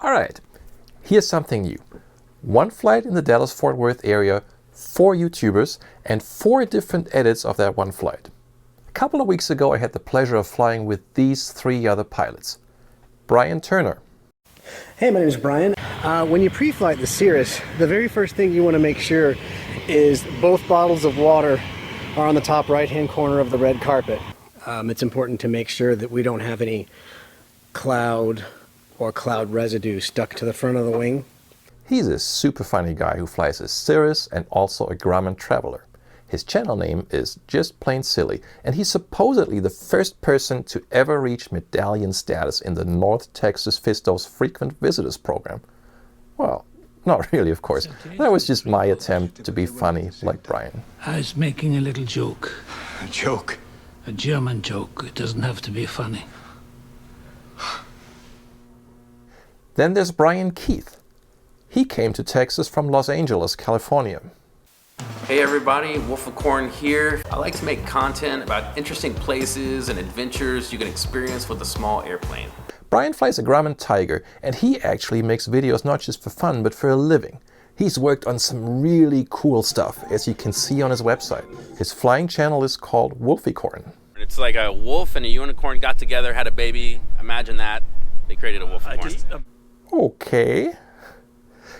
Alright, here's something new. One flight in the Dallas-Fort Worth area, 4 YouTubers, and 4 different edits of that one flight. A couple of weeks ago I had the pleasure of flying with these 3 other pilots. Brian Turner. Hey, my name is Brian. When you pre-flight the Cirrus, the very first thing you want to make sure is both bottles of water are on the top right-hand corner of the red carpet. It's important to make sure that we don't have any cloud or cloud residue stuck to the front of the wing. He's a super funny guy who flies a Cirrus and also a Grumman Traveler. His channel name is Just Plain Silly, and he's supposedly the first person to ever reach medallion status in the North Texas FISTO's Frequent Visitors program. Well, not really, of course. That was just my attempt to be funny like Brian. I was making a little joke. A joke? A German joke. It doesn't have to be funny. Then there's Brian Keith. He came to Texas from Los Angeles, California. Hey everybody, Wolficorn here. I like to make content about interesting places and adventures you can experience with a small airplane. Brian flies a Grumman Tiger, and he actually makes videos not just for fun, but for a living. He's worked on some really cool stuff, as you can see on his website. His flying channel is called Wolficorn. It's like a wolf and a unicorn got together, had a baby. Imagine that. They created a Wolficorn. Okay.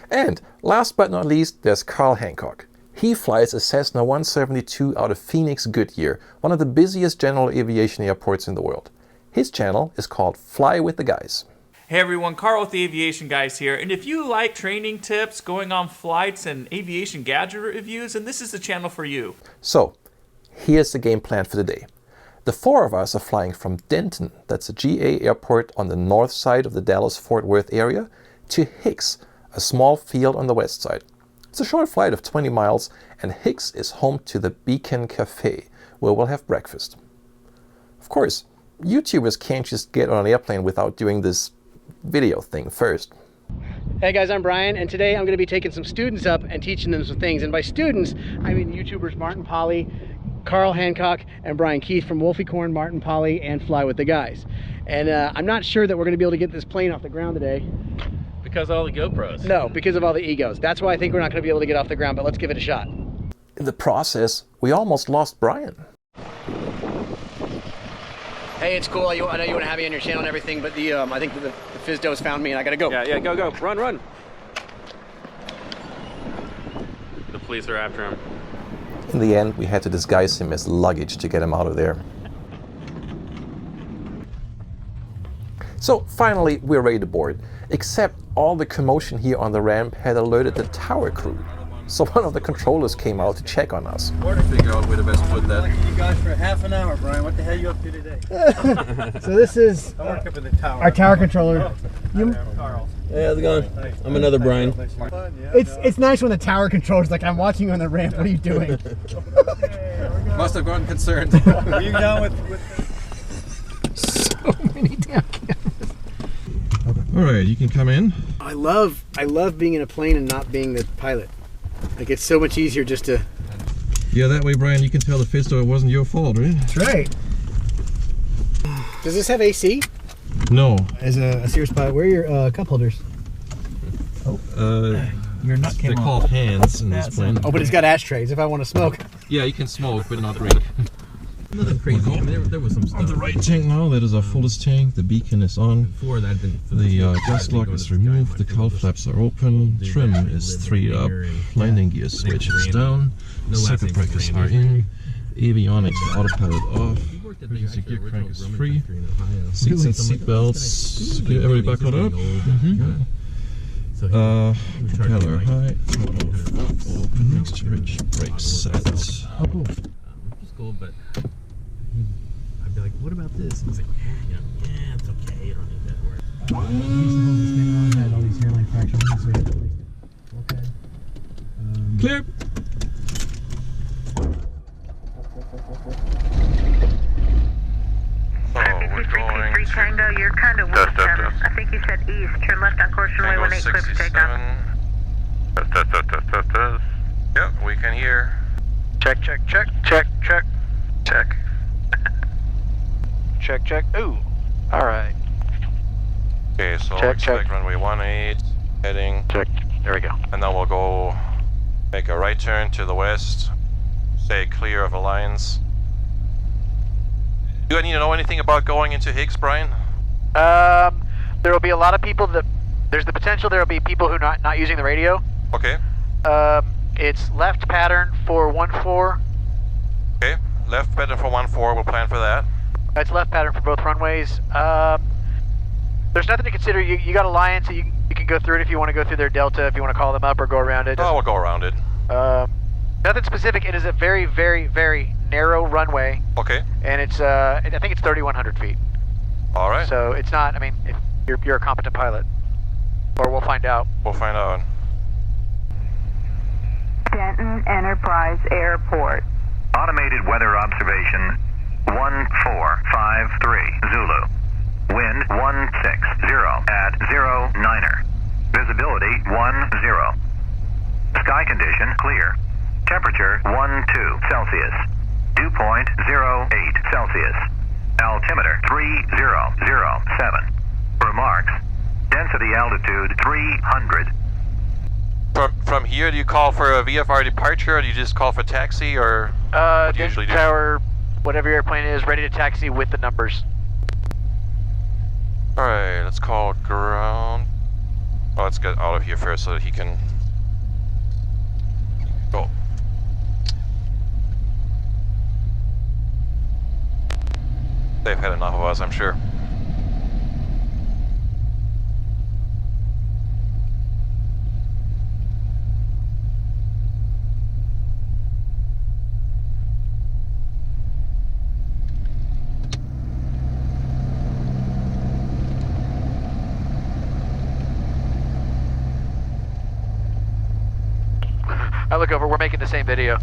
And last but not least, there's Carl Hancock. He flies a Cessna 172 out of Phoenix, Goodyear, one of the busiest general aviation airports in the world. His channel is called Fly with the Guys. Hey everyone, Carl with the Aviation Guys here, and if you like training tips, going on flights, and aviation gadget reviews, then this is the channel for you. So, here's the game plan for the day. The 4 of us are flying from Denton, that's a GA airport on the north side of the Dallas-Fort Worth area, to Hicks, a small field on the west side. It's a short flight of 20 miles, and Hicks is home to the Beacon Cafe, where we'll have breakfast. Of course, YouTubers can't just get on an airplane without doing this video thing first. Hey guys, I'm Brian, and today I'm going to be taking some students up and teaching them some things. And by students, I mean YouTubers Martin Polly, Carl Hancock, and Brian Keith from Wolficorn, Martin Polly, and Fly with the Guys. And I'm not sure that we're going to be able to get this plane off the ground today. Because of all the GoPros. No, because of all the egos. That's why I think we're not going to be able to get off the ground, but let's give it a shot. In the process, we almost lost Brian. Hey, it's cool. I know you want to have me on your channel and everything, but I think the FISDO's found me and I got to go. Yeah, go. Run. The police are after him. In the end, we had to disguise him as luggage to get him out of there. So finally, we're ready to board. Except all the commotion here on the ramp had alerted the tower crew. So one of the controllers came out to check on us. Figure out where to best put that. You guys for half an hour, Brian. What the hell are you up to today? So this is I work up in the tower. our tower controller. Carl. Hey, how's it going? I'm another Brian. It's nice when the tower controller's like, I'm watching you on the ramp. What are you doing? Must have gotten concerned. Are you down with So many damn cameras. All right, you can come in. I love being in a plane and not being the pilot. Like, it's so much easier just to... Yeah, that way, Brian, you can tell the FISTO it wasn't your fault, right? That's right. Does this have AC? No. As a Cirrus pilot, where are your cup holders? your nut They're called hands in this plane. Oh, but it's got ashtrays if I want to smoke. Yeah, you can smoke, but not drink. Nothing crazy. I mean, there was some stuff. On the right tank now, that is our fullest tank. The beacon is on. Before that, the gas lock is removed. The cowl flaps are open. Trim is 3'd up. Landing gear switch is down. Circuit breakers are in. Avionics autopilot off. Emergency gear crank is free. Seats and seat belts. Everybody buckled up. Propeller high. Open. Mixture rich. Brakes set. Cool, but I'd be like, what about this? And he's like, yeah, it's okay. You don't need that word. All these hairline fractures. Okay. Clear. Three Tango, you're kind of west. I think you said east. Turn left on course runway 18 clear for takeoff. Yep, we can hear. Check. Check. Ooh. Alright. Okay, so Check, expect check. runway 18, heading. Check. There we go. And then we'll go make a right turn to the west. Stay clear of the lines. Do I need to know anything about going into Hicks, Brian? There will be a lot of people that, there's the potential there will be people who are not using the radio. Okay. It's left pattern for 14. Okay, left pattern for 14, we'll plan for that. It's left pattern for both runways. There's nothing to consider. You got Alliance, you can go through it if you want to go through their Delta, if you want to call them up or go around it. Oh, we'll go around it. Nothing specific. It is a very, very, very narrow runway. Okay. And it's, I think it's 3,100 feet. All right. So it's not, I mean, if you're a competent pilot. Or we'll find out. We'll find out. Denton Enterprise Airport. Automated weather observation 1453 Zulu. Wind 160 at 09er. Visibility 10. Sky condition clear. Temperature 12 Celsius. Dew point 08 Celsius. Altimeter 3007. Remarks. Density altitude 300. From here, do you call for a VFR departure, or do you just call for taxi, or what do you usually do? Tower, whatever your airplane is, ready to taxi with the numbers. Alright, let's call ground. Oh, let's get out of here first so that he can go. They've had enough of us, I'm sure. I look over, we're making the same video.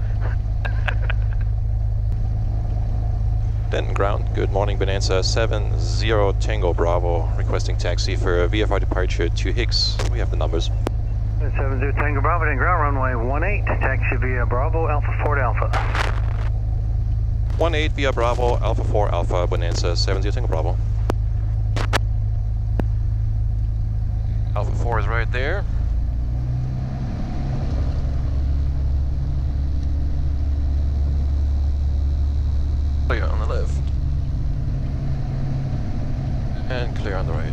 Denton ground, good morning, Bonanza 70 Tango Bravo, requesting taxi for a VFR departure to Hicks. We have the numbers. 70 Tango Bravo, Denton ground, runway 18, taxi via Bravo, Alpha 4 Alpha. 18 via Bravo, Alpha 4 Alpha, Bonanza 70 Tango Bravo. Alpha 4 is right there. Clear on the left. And clear on the right.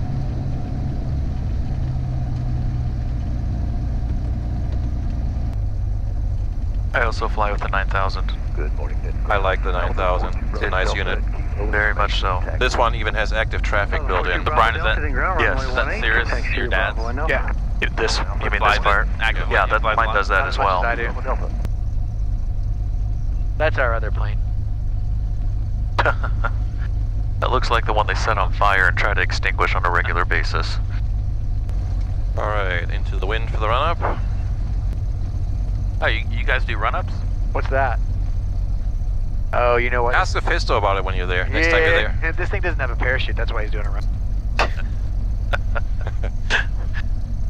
I also fly with the 9000. Good morning, Denton. I like the 9000. It's a nice unit. Very much so. This one even has active traffic built in. The Brian, is that, yes, is that Cirrus, your dad's? Yeah. You mean this part? Yeah, that mine does that as well. I do. That's our other plane. That looks like the one they set on fire and try to extinguish on a regular basis. Alright, into the wind for the run-up. Oh, you guys do run-ups? What's that? Oh, you know what? Ask the Fisto about it when you're there, next time you're there. Yeah, this thing doesn't have a parachute, that's why he's doing a run.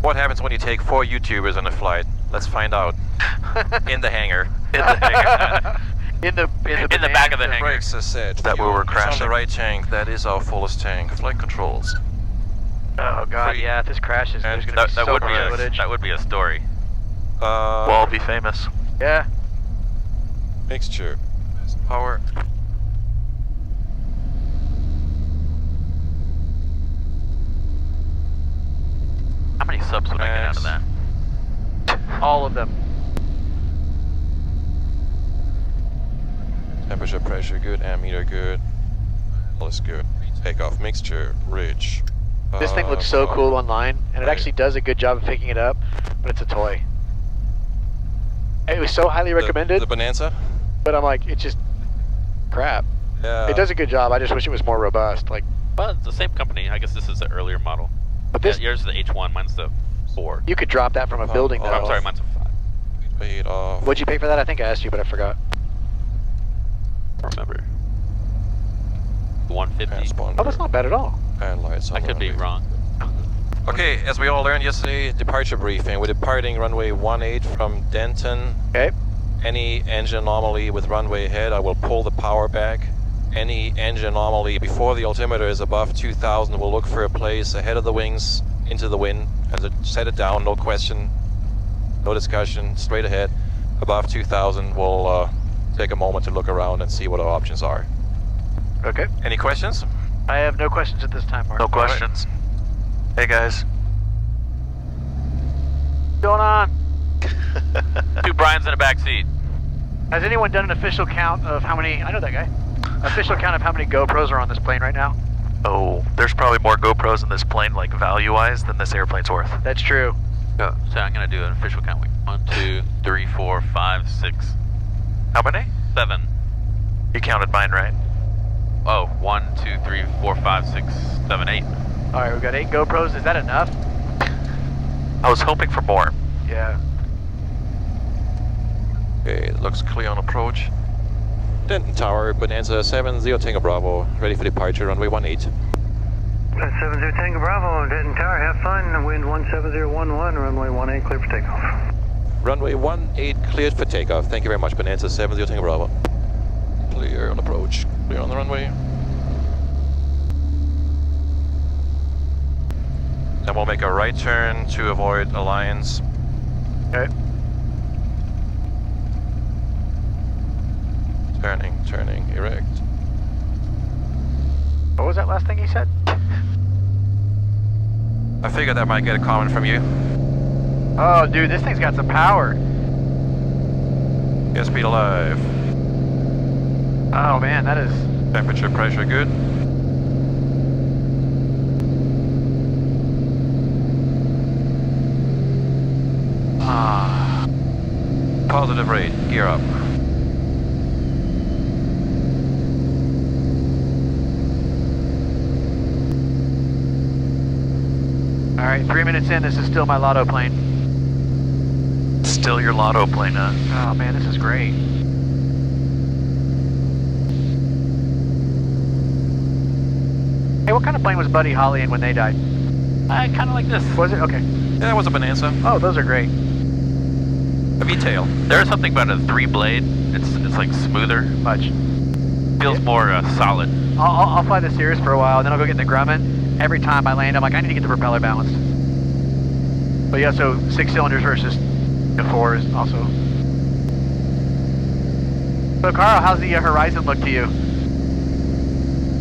What happens when you take 4 YouTubers on a flight? Let's find out. In the hangar. In the hangar. In the back of the hangar. Brakes are set. That we were crashing. On the right tank, that is our fullest tank. Flight controls. Oh god, yeah, if this crashes, there's gonna be so much footage. That would be a story. We'll all be famous. Yeah. Mixture. Power. How many subs would I get out of that? All of them. Temperature, pressure good, ammeter good. All is good. Takeoff, mixture, rich. This thing looks so cool online, and it actually does a good job of picking it up, but it's a toy. It was so highly recommended. The Bonanza? But I'm like, it's just crap. Yeah. It does a good job, I just wish it was more robust. Like, Well, it's the same company. I guess this is the earlier model. But this, yours is the H1, mine's the 4. You could drop that from a building, though. I'm sorry, mine's a 5. Paid off. What'd you pay for that? I think I asked you, but I forgot. I don't remember. 150. Oh, that's not bad at all. And lights on I could be wrong. Okay, as we all learned yesterday, departure briefing. We're departing runway 18 from Denton. Okay. Any engine anomaly with runway ahead, I will pull the power back any engine anomaly before the altimeter is above 2000. We'll look for a place ahead of the wings, into the wind, and set it down, no question, no discussion, straight ahead. Above 2000, we'll take a moment to look around and see what our options are. Okay. Any questions? I have no questions at this time, Mark. No questions. Hey guys. What's going on? Two Brian's in the back seat. Has anyone done an official count of how many, I know that guy, official count of how many GoPros are on this plane right now? Oh, there's probably more GoPros in this plane, like value-wise, than this airplane's worth. That's true. So I'm gonna do an official count. 1, 2, 3, 4, 5, 6. How many? 7. You counted mine, right? Oh, 1, 2, 3, 4, 5, 6, 7, 8. All right, we've got 8 GoPros. Is that enough? I was hoping for more. Yeah. Okay, it looks clear on approach. Denton Tower, Bonanza 70 Tango Bravo, ready for departure, runway 18. 70 Tango Bravo, Denton Tower, have fun. Wind 17011, runway 18, clear for takeoff. Runway 18 cleared for takeoff. Thank you very much, Bonanza 70 Tango Bravo. Clear on approach, clear on the runway. Then we'll make a right turn to avoid Alliance. Okay. Turning, erect. What was that last thing he said? I figured that might get a comment from you. Oh, dude, this thing's got some power. Airspeed alive. Oh, man, that is... Temperature, pressure, good. Positive rate, gear up. All right, 3 minutes in, this is still my lotto plane. Still your lotto plane, huh? Oh, man, this is great. Hey, what kind of plane was Buddy Holly in when they died? Kind of like this. Was it? Okay. Yeah, that was a Bonanza. Oh, those are great. A V-tail. There's something about a 3-blade. It's like smoother. Much. Feels more solid. I'll fly the Cirrus for a while, and then I'll go get in the Grumman. Every time I land, I'm like, I need to get the propeller balanced. But yeah, so 6 cylinders versus 4 is also. So Carl, how's the horizon look to you?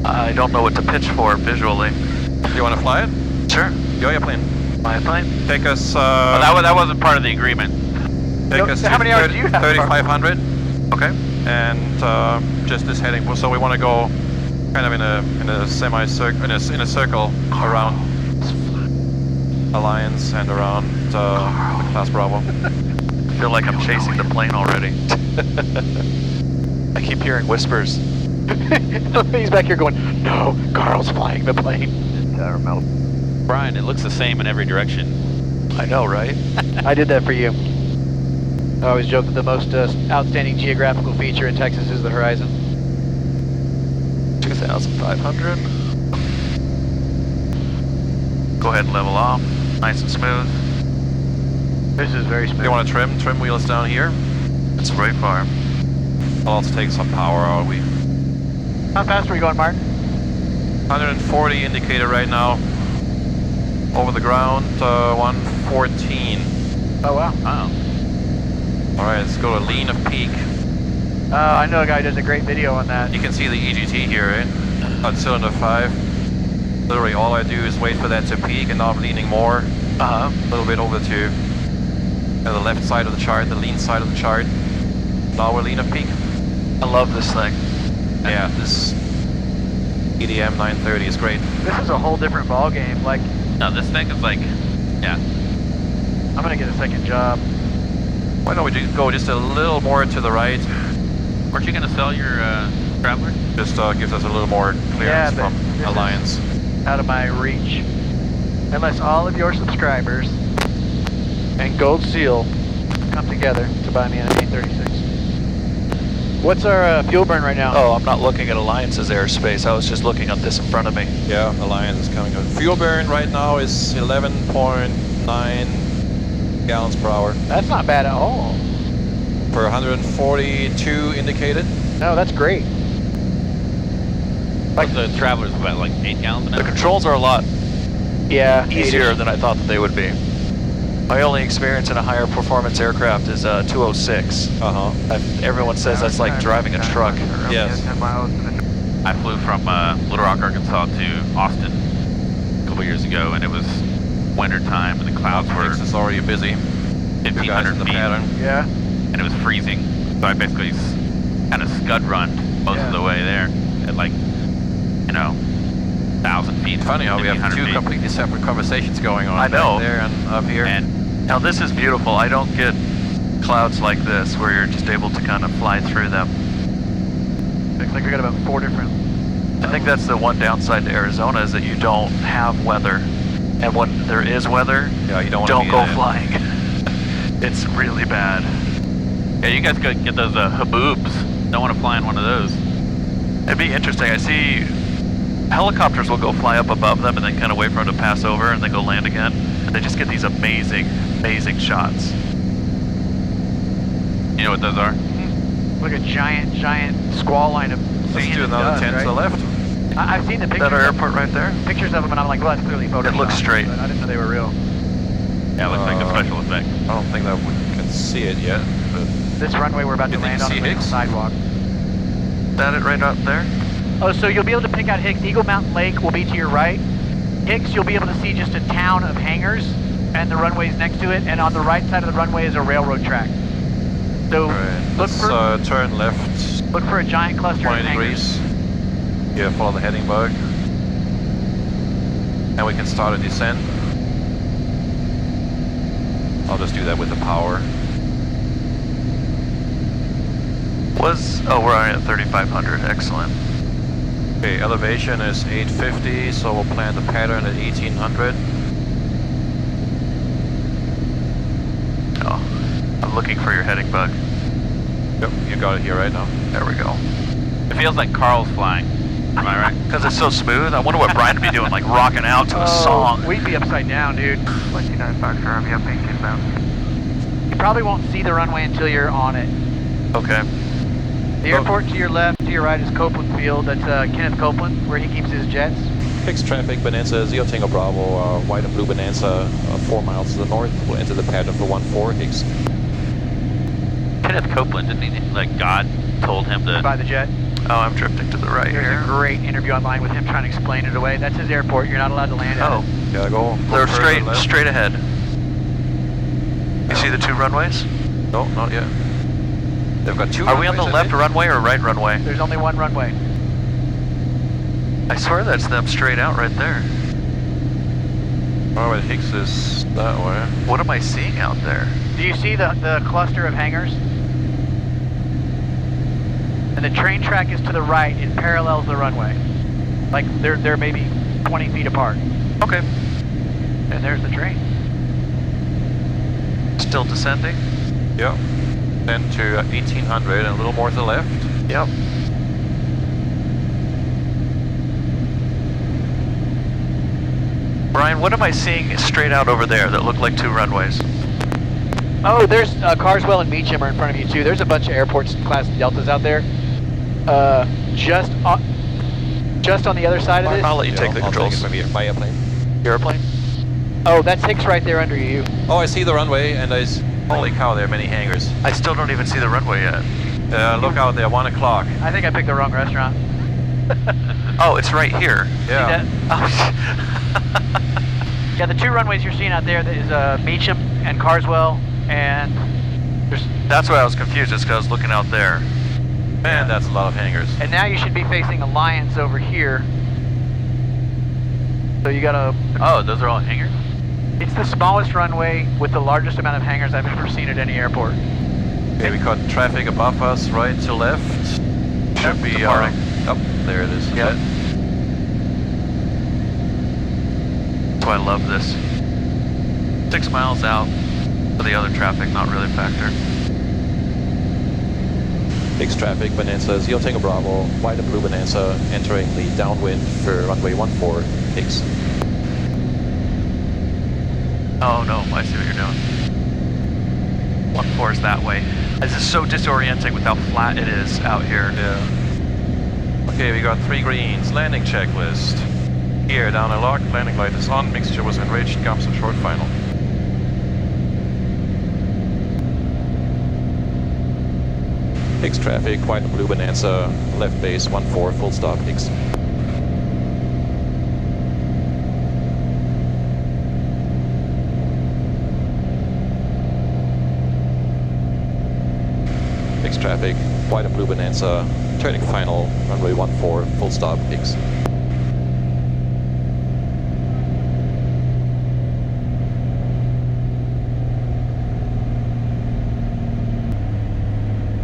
I don't know what to pitch for visually. You want to fly it? Sure. Go your plane. My plane? Take us. That wasn't part of the agreement. Take us how to many hours do you have? 3,500. Okay. And just this heading. So we want to go kind of in a semicircle, in a circle around Alliance and around the Class Bravo. I feel like I'm chasing the plane already. I keep hearing whispers. He's back here going, no, Carl's flying the plane. Brian, it looks the same in every direction. I know, right? I did that for you. I always joke that the most outstanding geographical feature in Texas is the horizon. 2,500. Go ahead and level off. Nice and smooth. This is very smooth. You want to trim wheels down here? It's right far. I'll also take some power out. How fast are we going, Mark? 140 indicator right now. Over the ground, 114. Oh, wow. Oh. Alright, let's go to lean of peak. I know a guy who does a great video on that. You can see the EGT here, right? On cylinder 5. Literally all I do is wait for that to peak, and now I'm leaning more. A little bit over to the left side of the chart, the lean side of the chart. Now we're lean of peak. I love this thing. Yeah, this EDM 930 is great. This is a whole different ball game. Like, No, this thing is like, yeah. I'm gonna get a second job. Why don't we go just a little more to the right? Weren't you gonna sell your Traveler? Just gives us a little more clearance from Alliance. Out of my reach. Unless all of your subscribers and Gold Seal come together to buy me an 836. What's our fuel burn right now? Oh, I'm not looking at Alliance's airspace. I was just looking at this in front of me. Yeah, Alliance is coming up. Fuel burn right now is 11.9 gallons per hour. That's not bad at all. Per 142 indicated. No, that's great. Like the Traveler's about like 8 gallons an hour. The controls are a lot easier than I thought that they would be. My only experience in a higher performance aircraft is 206. Everyone says that's like driving a truck. Yes. I flew from Little Rock, Arkansas to Austin a couple years ago, and it was winter time, and the clouds were Hicks is already busy. 1,500 feet. Yeah. And it was freezing. So I basically kind of scud run most of the way there at like, 1,000 feet. Funny how we have two completely separate conversations going on. I know. Right there and up here. And now this is beautiful. I don't get clouds like this where you're just able to kind of fly through them. Looks like we got about 4 different. I think that's the one downside to Arizona is that you don't have weather. And when there is weather, you don't go flying. It's really bad. yeah, you guys could get those haboobs. Don't want to fly in one of those. It'd be interesting. I see helicopters will go fly up above them and then kind of wait for them to pass over and then go land again. And they just get these amazing, amazing shots. You know what those are? Like a giant, giant squall line of Let's sand do and another dust, 10 to the left. I've seen the pictures. Is that our airport right there? Pictures of them, and I'm like, well, that's clearly photoshopped. It looks straight. But I didn't know they were real. Yeah, it looks like a special effect. I don't think that we can see it yet. But This runway we're about to land on is a sidewalk. Is that it right up there? Oh, so you'll be able to pick out Hicks. Eagle Mountain Lake will be to your right. Hicks, you'll be able to see just a town of hangars and the runways next to it. And on the right side of the runway is a railroad track. So let's turn left. Look for a giant cluster of 20 hangars. degrees. Here, follow the heading bug. And we can start a descent. I'll just do that with the power. We're already at 3,500. Excellent. Okay, elevation is 850, so we'll plan the pattern at 1,800. Oh, I'm looking for your heading bug. Yep, you got it here right now. There we go. It feels like Carl's flying. Am I right? Because it's so smooth. I wonder what Brian would be doing, like rocking out to a song. We'd be upside down, dude. 29 Foxtrot, I'll be up 18 bound. You probably won't see the runway until you're on it. Okay. The airport to your left, to your right is Copeland Field. That's Kenneth Copeland, where he keeps his jets. Hicks traffic, Bonanza, Zero Tango Bravo, white and blue Bonanza, 4 miles to the north. We'll enter the pattern for 1-4, Hicks. Kenneth Copeland, didn't he, like God told him to... By the jet? Oh, I'm drifting to the right here. There's a great interview online with him trying to explain it away. That's his airport. You're not allowed to land at it. Gotta go. They're straight ahead. You see the 2 runways? No, not yet. They've got 2 Are we on the runways, left runway or right runway? There's only 1 runway. I swear that's them straight out right there. Oh, but Hicks is that way. What am I seeing out there? Do you see the cluster of hangars? And the train track is to the right. It parallels the runway. Like they're maybe 20 feet apart. Okay. And there's the train. Still descending? Yep. Then to 1,800 and a little more to the left. Yep. Brian, what am I seeing straight out over there that look like 2 runways? Oh, there's Carswell and Meacham are in front of you too. There's a bunch of airports class Deltas out there. Just on the other side of this. I'll let you take the controls. Maybe my airplane. Your airplane? Oh, that's Hicks right there under you. Oh, I see the runway, and holy cow, there are many hangars. I still don't even see the runway yet. Look out there, 1 o'clock. I think I picked the wrong restaurant. Oh, it's right here. Yeah. Yeah, the 2 runways you're seeing out there is Meacham and Carswell, and that's why I was confused, is because I was looking out there. Man, that's a lot of hangars. And now you should be facing Alliance over here. So you gotta... Oh, those are all hangars? It's the smallest runway with the largest amount of hangars I've ever seen at any airport. Okay, we got traffic above us, right to left. Should be... departing. Oh, there it is. Yep. That's why I love this. 6 miles out for the other traffic, not really a factor. Hicks traffic, Bonanza, Zero Tango Bravo, white and blue Bonanza, entering the downwind for runway 14, Hicks. Oh no, I see what you're doing. 14 is that way. This is so disorienting with how flat it is out here. Yeah. Okay, we got 3 greens. Landing checklist. Here, down a lock. Landing light is on. Mixture was enriched. Comes a short final. Hicks traffic, white and blue Bonanza, left base 14, full stop, Hicks. Hicks traffic, white and blue Bonanza, turning final, runway 14, full stop, Hicks.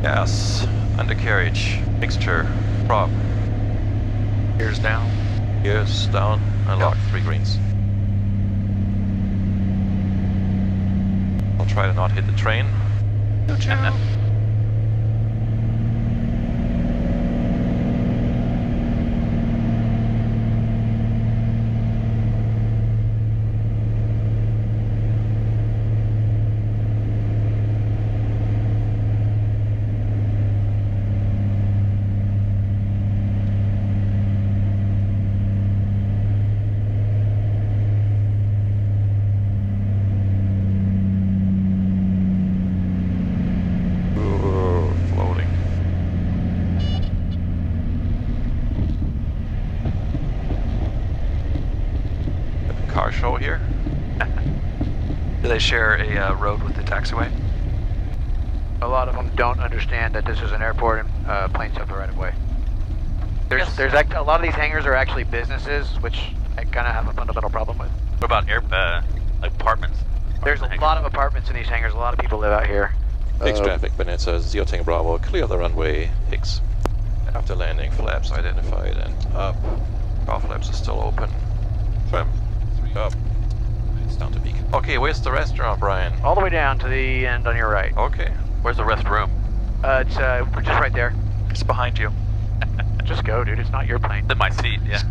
Gas, undercarriage, mixture, prop. Gears down. Gears down, unlock, 3 greens. I'll try to not hit the train. Show here. Do they share a road with the taxiway? A lot of them don't understand that this is an airport and planes have the right of way. There's a lot of these hangars are actually businesses, which I kind of have a fundamental problem with. What about apartments? There's a lot of apartments in these hangars. A lot of people live out here. Hicks traffic, Bonanza, Zero Tango Bravo, clear the runway, Hicks. After landing, flaps identified and up. Car flaps are still open. Trim. Up. It's down to beacon. Okay, where's the restaurant, Brian? All the way down to the end on your right. Okay. Where's the restroom? It's just right there. It's behind you. Just go, dude. It's not your plane. It's in my seat, yeah.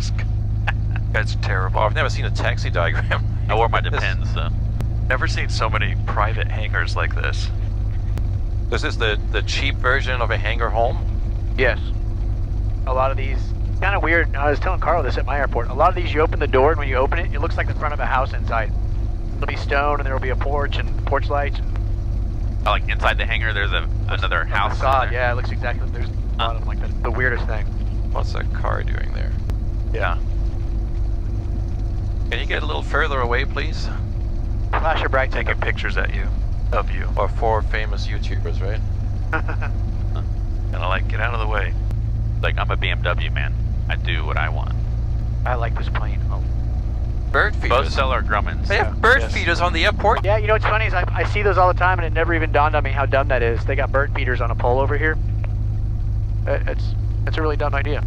That's terrible. Oh, I've never seen a taxi diagram. I wore my Depends, so. Never seen so many private hangars like this. This is the cheap version of a hangar home? Yes. A lot of these, kind of weird. I was telling Carl this at my airport. A lot of these, you open the door, and when you open it, it looks like the front of a house inside. It'll be stone, and there will be a porch and porch lights. Oh, like inside the hangar, there's another house. Facade, yeah, it looks exactly. There's a lot of them like that. The weirdest thing. What's that car doing there? Yeah. Can you get a little further away, please? Flash your bright. Taking pictures of you. Or 4 famous YouTubers, right? And I like, get out of the way. Like, I'm a BMW man. I do what I want. I like this plane. Oh. Bird feeders. Both Stellar Grummins. They have bird feeders on the airport? Yeah, you know what's funny is I see those all the time, and it never even dawned on me how dumb that is. They got bird feeders on a pole over here. It's a really dumb idea.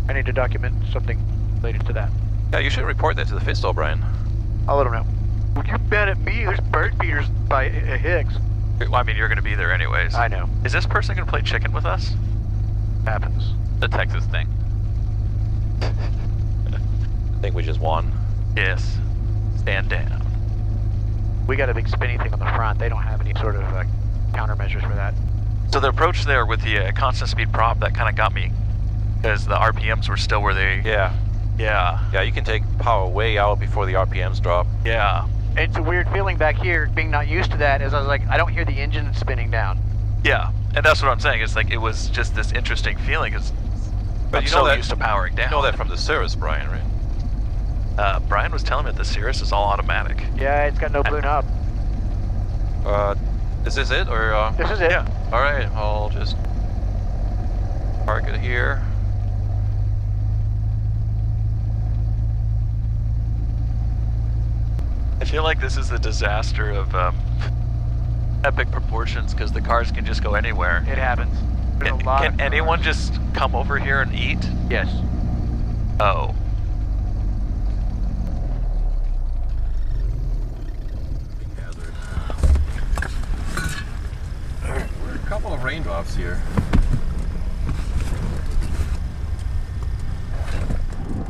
I need to document something related to that. Yeah, you should report that to the FIST, Brian. I'll let them know. Well, you're mad at me. There's bird feeders by Hicks. Well, I mean, you're going to be there anyways. I know. Is this person going to play chicken with us? Happens. The Texas thing. I think we just won. Yes. Stand down. We got a big spinny thing on the front. They don't have any sort of countermeasures for that. So the approach there with the constant speed prop, that kind of got me. Because the RPMs were still where they... Yeah. Yeah. Yeah, you can take power way out before the RPMs drop. Yeah. It's a weird feeling back here, being not used to that, as I was like, I don't hear the engine spinning down. Yeah, and that's what I'm saying. It's like, it was just this interesting feeling. But I'm so used to powering down. You know that from the Cirrus, Brian, right? Brian was telling me that the Cirrus is all automatic. Yeah, it's got no blue knob. Is this it, or? This is it. Yeah. All right, I'll just park it here. I feel like this is a disaster of epic proportions because the cars can just go anywhere. It happens. Can anyone just come over here and eat? Yes. Oh. We're a couple of raindrops here.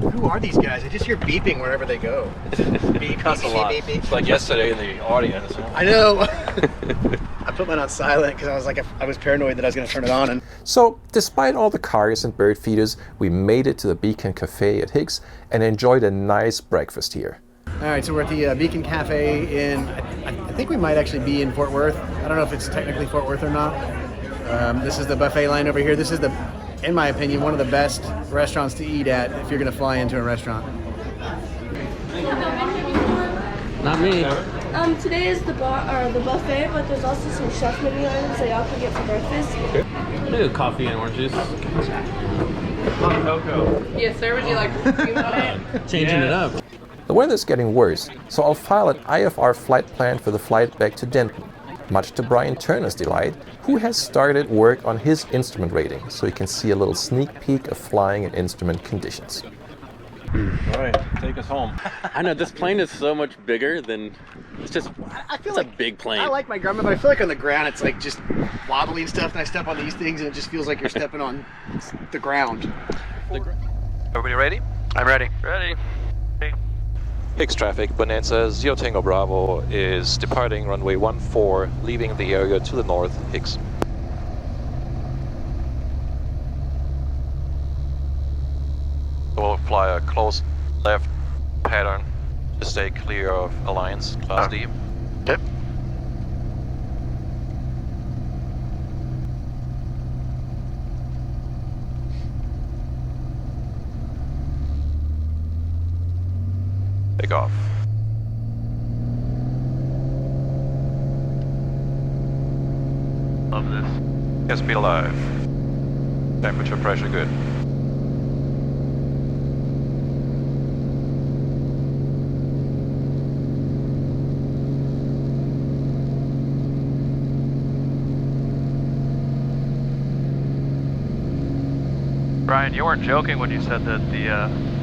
Who Who are these guys? I just hear beeping wherever they go. Beep, Cuss a lot. It's like yesterday in the audience. I know. I put mine on silent because I was like, I was paranoid that I was going to turn it on. And So, despite all the cars and bird feeders, we made it to the Beacon Cafe at Hicks and enjoyed a nice breakfast here. all right, so we're at the Beacon Cafe in, I think we might actually be in Fort Worth. I don't know if it's technically Fort Worth or not. This is the buffet line over here. This is in my opinion, one of the best restaurants to eat at if you're going to fly into a restaurant. Not me. Today is the buffet, but there's also some chef menu items that y'all can get for breakfast. Ooh, coffee and orange juice. Cocoa. Yes, sir. Would you like it? Changing it up. The weather's getting worse, so I'll file an IFR flight plan for the flight back to Denton, much to Brian Turner's delight, who has started work on his instrument rating, so you can see a little sneak peek of flying in instrument conditions. All right, take us home. I know, this plane is so much bigger than, it's just, I feel it's like a big plane. I like my Grumman, but I feel like on the ground it's like just wobbly and stuff, and I step on these things and it just feels like you're stepping on the ground. Everybody ready? I'm ready. Ready. Hicks traffic, Bonanza 0 Tango Bravo is departing runway 14, leaving the area to the north, Hicks. We'll fly a close left pattern to stay clear of Alliance Class D. Yep. Takeoff. Love this. Airspeed alive. Temperature, pressure good. Brian, you weren't joking when you said that the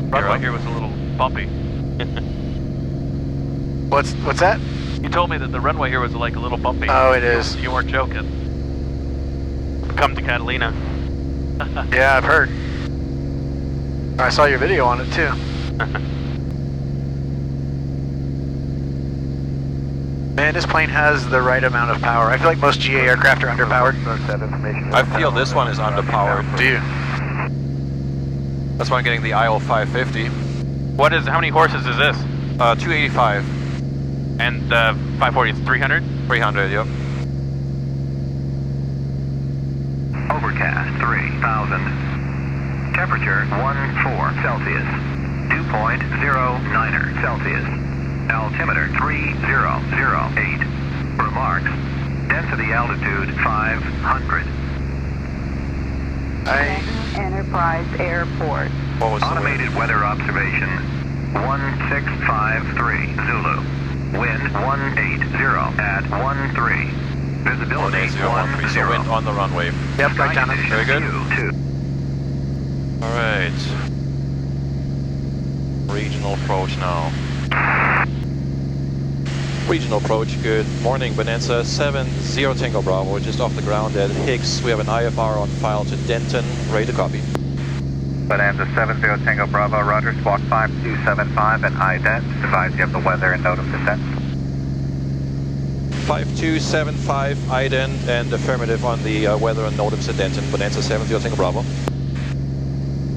runway here was a little bumpy. What's that? You told me that the runway here was like a little bumpy. Oh, it is. You weren't joking. Come to Catalina. Yeah, I've heard. I saw your video on it too. Man, this plane has the right amount of power. I feel like most GA aircraft are underpowered. I feel this one is underpowered. Do you? That's why I'm getting the IO 550. How many horses is this? 285. And 540 is 300? 300, yep. Overcast 3,000. Temperature 14 Celsius. Dew point 09er Celsius. Altimeter 3008. Remarks. Density altitude 500. Enterprise Airport. What was Automated weather observation 1653 Zulu. Wind 180 at 13. Visibility 10. So wind on the runway. Yep, right down. Very good. All right. Regional approach now. Regional approach, good morning, Bonanza 70 Tango Bravo, just off the ground at Hicks. We have an IFR on file to Denton, ready to copy. Bonanza 70 Tango Bravo, roger, squawk 5275 and ident. Advise you have the weather and note of descent. 5275 ident and affirmative on the weather and NOTAMs at Denton, Bonanza 70 Tango Bravo.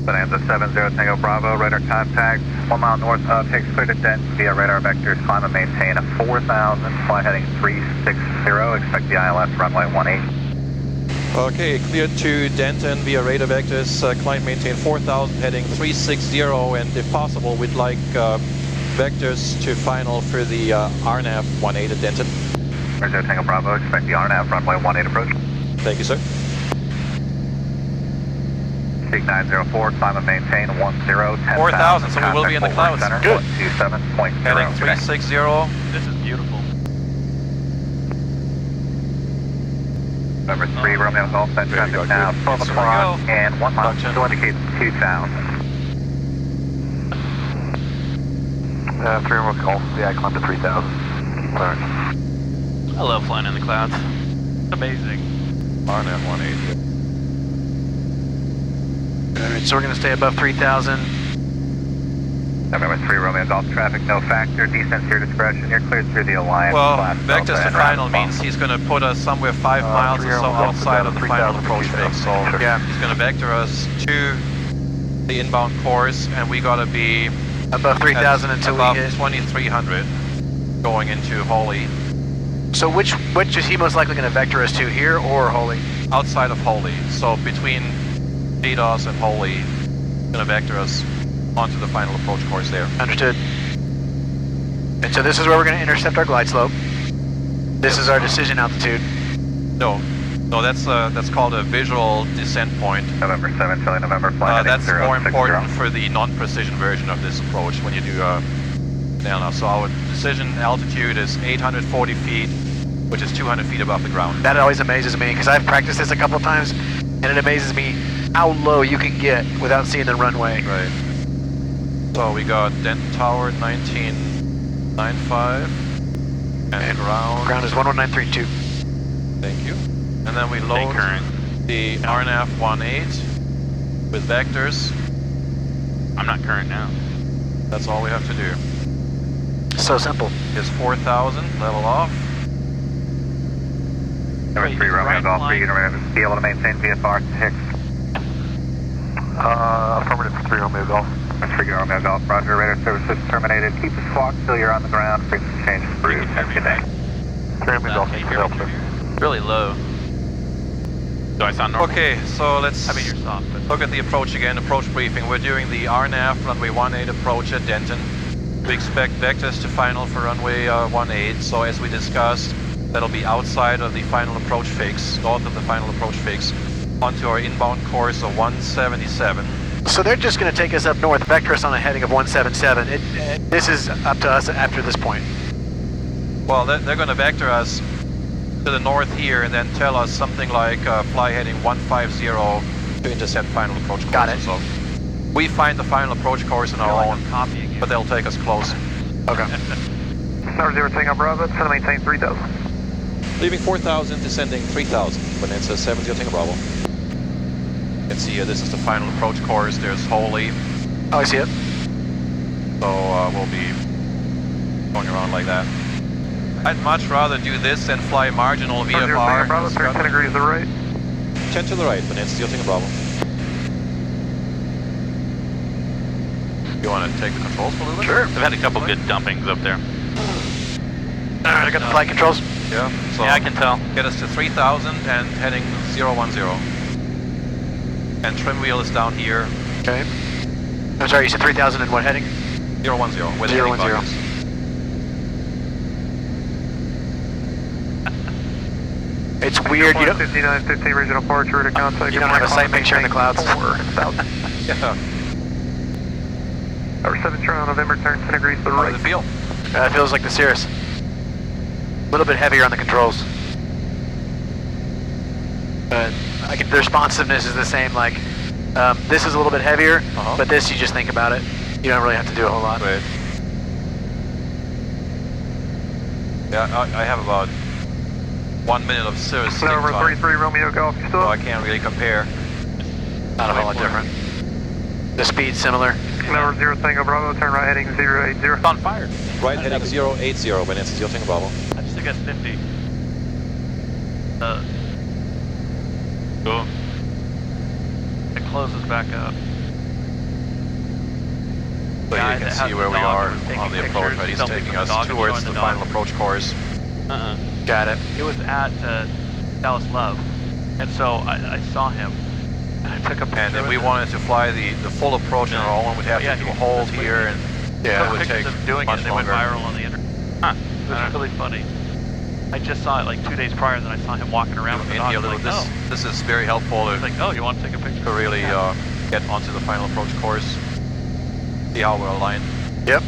Bonanza 70 Tango Bravo, radar contact 1 mile north of Hicks, clear to Denton via radar vectors, climb and maintain a 4,000, fly heading 360, expect the ILS runway 18. Okay, cleared to Denton via radar vectors, climb maintain 4,000, heading 360, and if possible, we'd like vectors to final for the RNAV 18 at Denton. 0 Tango Bravo, expect the RNAV runway 18 approach. Thank you, sir. Peak 904, climb and maintain 10, 4,000, so we will be in the clouds. Good. 27.0. Heading 360. This is beautiful. Number 3, Romeo Golf, set traffic now, 12 o'clock and 1 mile, still indicates 2,000. 3 Romeo Golf, yeah, I climbed to 3,000. Keep clearing. I love flying in the clouds. Amazing. RNAV 180. Alright, so we're going to stay above 3,000. November 3 Romeo Golf traffic, no factor, descent to your discretion, you're cleared through the Alliance. Well, Class vectors Delta to and final round means he's going to put us somewhere 5 miles or so outside of the final approach fix. So yeah, he's going to vector us to the inbound course, and we got to be above 3,000 until above we hit 2,300 going into Holy. So which is he most likely going to vector us to, here or Holy? Outside of Holy, so between DDoS and Holy, going to vector us onto the final approach course there. Understood. And so this is where we're going to intercept our glide slope. This is our decision altitude. No, that's called a visual descent point. November 7, Charlie November flight. That's more important for the non-precision version of this approach when you do now. So our decision altitude is 840 feet, which is 200 feet above the ground. That always amazes me because I've practiced this a couple times, and it amazes me how low you can get without seeing the runway. Right. So we got Denton Tower 1995 and ground. Ground is 11932. Thank you. And then we load the RNAV 18 with vectors. I'm not current now. That's all we have to do. So simple. Is 4,000, level off. Number 3 Romeo Golf, are you going to be able to maintain VFR to Hicks? Affirmative for 3 Romeo Golf. 3 Romeo Golf, roger, radar services terminated. Keep the squawk till you're on the ground. Frequency changes through. Have a good day. 3 Romeo Golf, Delta. Really low. Do I sound normal? Okay, so let's I mean, you're soft, but look at the approach again, approach briefing. We're doing the RNAV runway 18 approach at Denton. We expect vectors to final for runway 18, so as we discussed, that'll be outside of the final approach fix, north of the final approach fix, onto our inbound course of 177. So they're just going to take us up north, vector us on a heading of 177. This is up to us after this point. Well, they're going to vector us to the north here and then tell us something like fly heading 150 to intercept final approach course. Got it. So we find the final approach course on our own, but they'll take us close. Okay. Number 0 Tango Bravo, send maintain 3,000. Leaving 4,000, descending 3,000. Bonanza 70 Tango Bravo. You can see here, this is the final approach course. There's Holy. Oh, I see it. So we'll be going around like that. I'd much rather do this than fly marginal VFR. Bravo, turn 10 degrees to the right. 10 to the right, Bonanza Tango Bravo. You want to take the controls for a little bit? Sure. I've had a couple good dumpings up there. I got the flight controls. Yeah, so yeah, I can tell. Get us to 3,000 and heading 010. And trim wheel is down here. Okay. I'm sorry, you said 3,000 and what heading? 010, where the 010. heading bug is. It's weird, you don't... 5915 regional departure to contact. You don't have a sight picture in the clouds. Yeah. Number 7 Charlie November, turn 10 degrees to the How right. does it feel? It feels like the Cirrus. A little bit heavier on the controls. But the responsiveness is the same, like, this is a little bit heavier, but this you just think about it. You don't really have to do a whole lot. Right. Yeah, I have about 1 minute of Cirrus stick Number time, 33 Romeo Golf, you still so I can't really compare. Not a whole lot different. The speed's similar. Number 0 Tango Bravo, turn right heading 080. It's on fire. Right heading 080, Bonanza 0 Tango Bravo. I just got 50. Cool. It closes back up. So you can see where we are on the approach, right? He's taking us towards the final approach course. Got it. It was at Dallas Love, and so I saw him, and I took a picture. And if we wanted to fly the full approach on our own, we'd have to do a hold here, and that would take doing much it, longer. They went viral on the internet. It was really funny. I just saw it like 2 days prior, and then I saw him walking around with the dog. Like, this is very helpful to, like, oh, you want to take a picture? to really get onto the final approach course. See how we're aligned. Yep.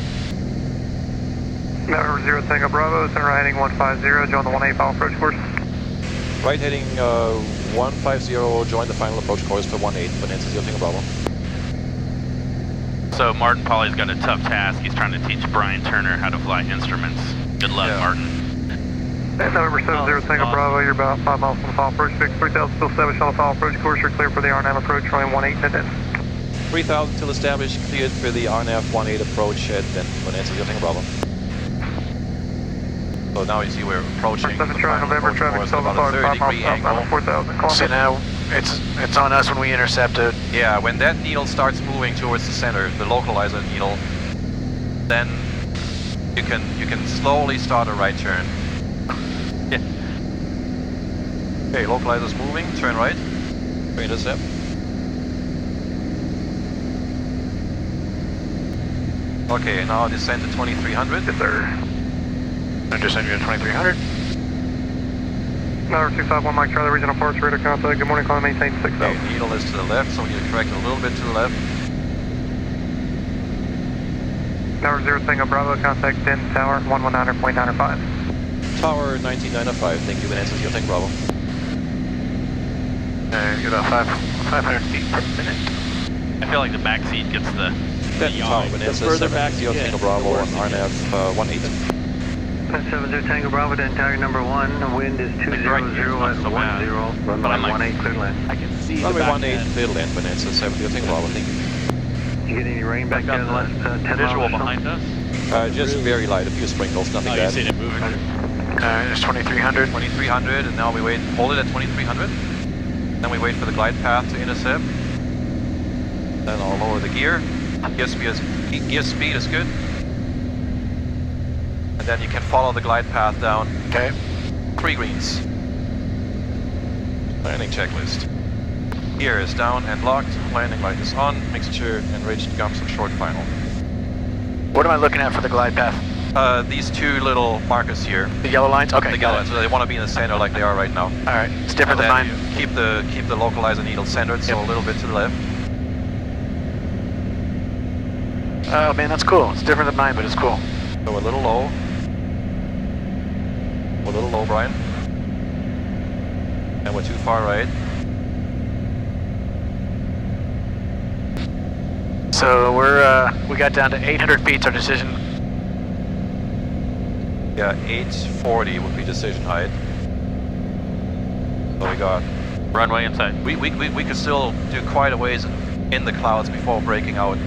Number 0 Tango Bravo, turn right heading 150, join the 18 final approach course. Right heading 150, join the final approach course for 18, Bonanza 0 Tango Bravo. So Martin Pauly's got a tough task. He's trying to teach Brian Turner how to fly instruments. Good luck, Martin. And November 70 Tango Bravo, you're about 5 miles from the final approach fix, 3,000 still established on the final approach course. You're clear for the RNAV approach, runway 18 to Denton. 3,000 till established, cleared for the RNF 18 approach at Denton. Bonanza, you'll take a problem. So now you see we're approaching. 7 November traffic, about a 30-degree angle. 4,000. So now it's on us when we intercept it. Yeah, when that needle starts moving towards the center, the localizer needle, then you can slowly start a right turn. Yeah. Okay, localizer's moving, turn right. Intercept. Okay, now descend to 2300. Yes, sir. I just send you to 2300. Number 251 Mike Charlie, regional parts, radar contact. Good morning, calling maintain 6000. Okay, needle is to the left, so we need to correct it a little bit to the left. Number 0 Tango Bravo, contact Denton Tower, 119.95. Tower 1995, thank you, Bonanza, you'll take Bravo. You're about 500 feet per minute. I feel like the back seat gets the Tower, Bonanza, further back you'll take Bravo on RNF 18. 70 Tango Bravo, Denton Tower number 1, wind is 200 at 10, runway 18, clear land. I can see Runway the back 18, clear land, Bonanza, 70, you'll take Bravo, thank you. Did you get any rain back there in the last 10 visual miles? behind us. Just very light, a few sprinkles, nothing bad. You seen it moving. It's 2300. 2300, and now we wait, hold it at 2300. Then we wait for the glide path to intercept. Then I'll lower the gear. Gear speed is good. And then you can follow the glide path down. Okay. 3 greens. Landing checklist. Gear is down and locked. Landing light is on. Mixture enriched gums and short final. What am I looking at for the glide path? These 2 little markers here. The yellow lines? Okay. The yellow lines. So they want to be in the center like they are right now. Alright, it's different than mine. Keep the localizer needle centered, so a little bit to the left. Oh man, that's cool. It's different than mine, but it's cool. So a little low. A little low, Brian. And we're too far right. So we got down to 800 feet. Our decision. Yeah, 840 would be decision height. So we got runway inside. We could still do quite a ways in the clouds before breaking out.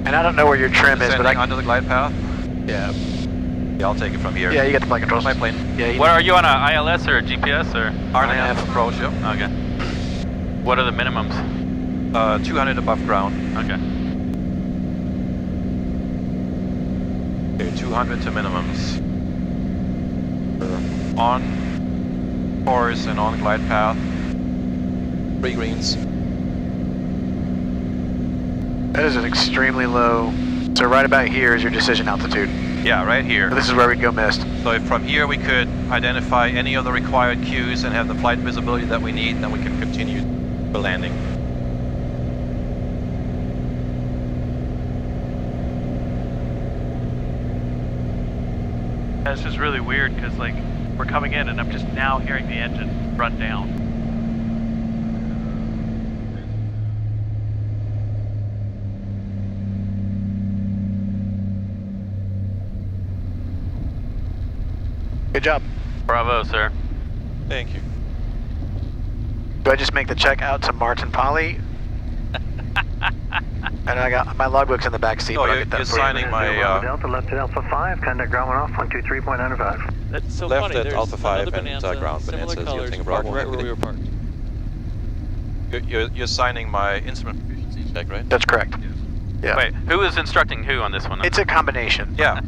And I don't know where your trim is, but under the glide path. Yeah. Yeah, I'll take it from here. Yeah, you got the flight controls. My plane. Yeah. What are you on, a ILS or a GPS or? RNF approach. Yep. Okay. What are the minimums? 200 above ground. Okay. Okay, 200 to minimums. On course and on glide path. 3 greens. That is an extremely low. So right about here is your decision altitude. Yeah, right here. So this is where we'd go missed. So if from here we could identify any of the required cues and have the flight visibility that we need, then we can continue the landing. It's just really weird because like we're coming in and I'm just now hearing the engine run down. Good job. Bravo, sir. Thank you. Do I just make the check out to Martin Polly? And I got my logbook's in the back seat. Oh, you're signing my Delta left at Alpha 5, contact ground off 123.95. That's so left funny. at There's Alpha 5 and Bonanza, ground. Bonanza, you're taking Bravo. right where we were parked. You're signing my instrument proficiency check, right? That's correct. Yeah. Wait, who is instructing who on this one? It's a combination. Yeah.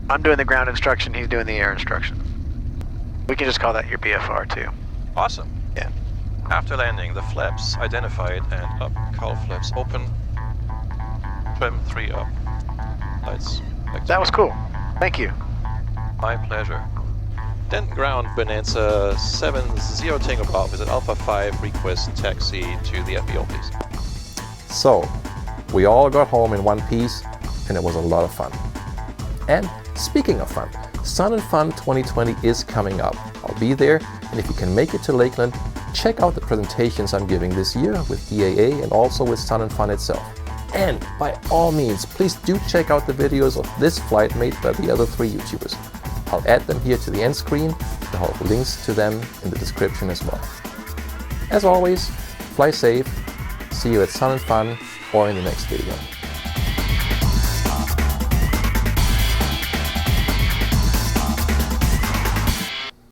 I'm doing the ground instruction, he's doing the air instruction. We can just call that your BFR too. Awesome. Yeah. After landing, the flaps identified and up. Cowl flaps open. Trim 3 up. Lights. That was cool. Thank you. My pleasure. Denton ground, Bonanza 70 Tango Bravo is at Alpha 5, request taxi to the FBO, please. So, we all got home in one piece, and it was a lot of fun. And speaking of fun, Sun and Fun 2020 is coming up. I'll be there, and if you can make it to Lakeland, check out the presentations I'm giving this year with DAA and also with Sun and Fun itself. And by all means, please do check out the videos of this flight made by the other 3 YouTubers. I'll add them here to the end screen, and I'll have links to them in the description as well. As always, fly safe, see you at Sun and Fun or in the next video.